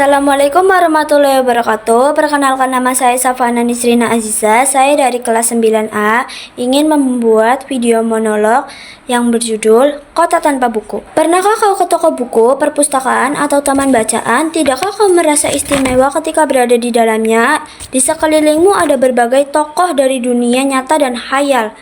Assalamualaikum warahmatullahi wabarakatuh. Perkenalkan, nama saya Safana Nisrina Aziza. Saya dari kelas 9A ingin membuat video monolog yang berjudul Kota Tanpa Buku. Pernahkah kau ke toko buku, perpustakaan, atau taman bacaan? Tidakkah kau merasa istimewa ketika berada di dalamnya? Di sekelilingmu ada berbagai tokoh dari dunia nyata dan khayal.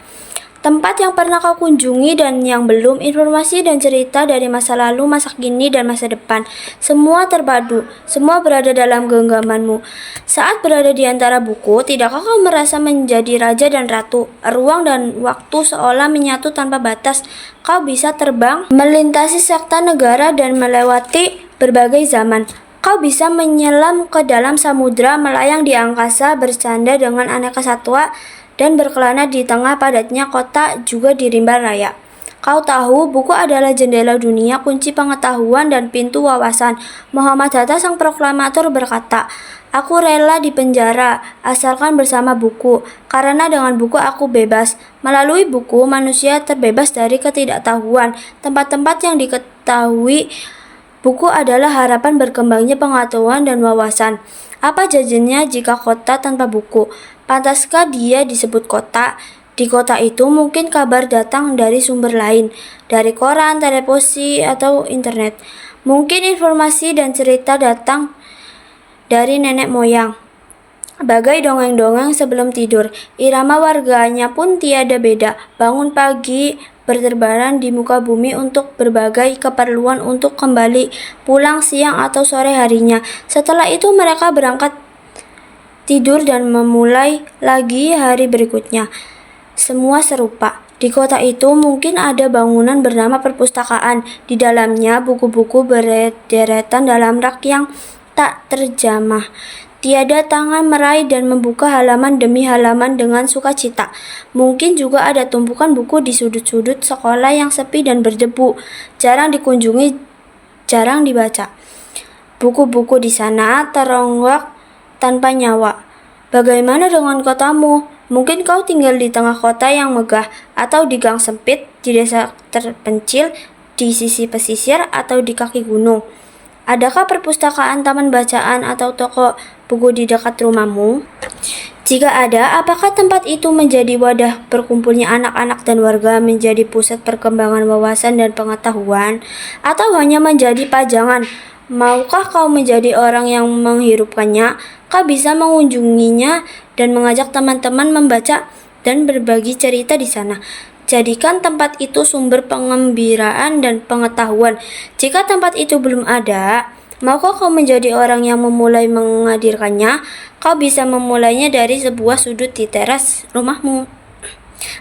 Tempat yang pernah kau kunjungi dan yang belum, informasi dan cerita dari masa lalu, masa kini, dan masa depan. Semua terpadu, semua berada dalam genggamanmu. Saat berada di antara buku, tidakkah kau merasa menjadi raja dan ratu? Ruang dan waktu seolah menyatu tanpa batas. Kau bisa terbang, melintasi sekta negara, dan melewati berbagai zaman. Kau bisa menyelam ke dalam samudra, melayang di angkasa, bercanda dengan aneka satwa, dan berkelana di tengah padatnya kota, juga di rimba raya. Kau tahu, buku adalah jendela dunia, kunci pengetahuan, dan pintu wawasan. Muhammad Hatta, sang proklamator, berkata, "Aku rela di penjara, asalkan bersama buku, karena dengan buku aku bebas. Melalui buku, manusia terbebas dari ketidaktahuan. Tempat-tempat yang diketahui buku adalah harapan berkembangnya pengetahuan dan wawasan." Apa jadinya jika kota tanpa buku? Pantaskah dia disebut kota? Di kota itu mungkin kabar datang dari sumber lain, dari koran, televisi, atau internet. Mungkin informasi dan cerita datang dari nenek moyang, bagai dongeng-dongeng sebelum tidur. Irama warganya pun tiada beda. Bangun pagi, berterbaran di muka bumi untuk berbagai keperluan, untuk kembali pulang siang atau sore harinya. Setelah itu mereka berangkat tidur dan memulai lagi hari berikutnya. Semua serupa. Di kota itu mungkin ada bangunan bernama perpustakaan. Di dalamnya buku-buku berderetan dalam rak yang tak terjamah. Tiada tangan meraih dan membuka halaman demi halaman dengan sukacita. Mungkin juga ada tumpukan buku di sudut-sudut sekolah yang sepi dan berdebu, jarang dikunjungi, jarang dibaca. Buku-buku di sana teronggak tanpa nyawa. Bagaimana dengan kotamu? Mungkin kau tinggal di tengah kota yang megah, atau di gang sempit, di desa terpencil, di sisi pesisir, atau di kaki gunung. Adakah perpustakaan, taman bacaan, atau toko buku di dekat rumahmu? Jika ada, apakah tempat itu menjadi wadah berkumpulnya anak-anak dan warga, menjadi pusat perkembangan wawasan dan pengetahuan, atau hanya menjadi pajangan? Maukah kau menjadi orang yang menghirupkannya? Kau bisa mengunjunginya dan mengajak teman-teman membaca dan berbagi cerita di sana. Jadikan tempat itu sumber pengembiraan dan pengetahuan. Jika tempat itu belum ada, maukah kau menjadi orang yang memulai menghadirkannya? Kau bisa memulainya dari sebuah sudut di teras rumahmu.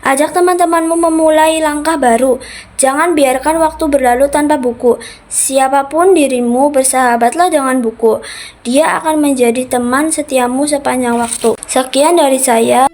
Ajak teman-temanmu memulai langkah baru. Jangan biarkan waktu berlalu tanpa buku. Siapapun dirimu, bersahabatlah dengan buku. Dia akan menjadi teman setiamu sepanjang waktu. Sekian dari saya.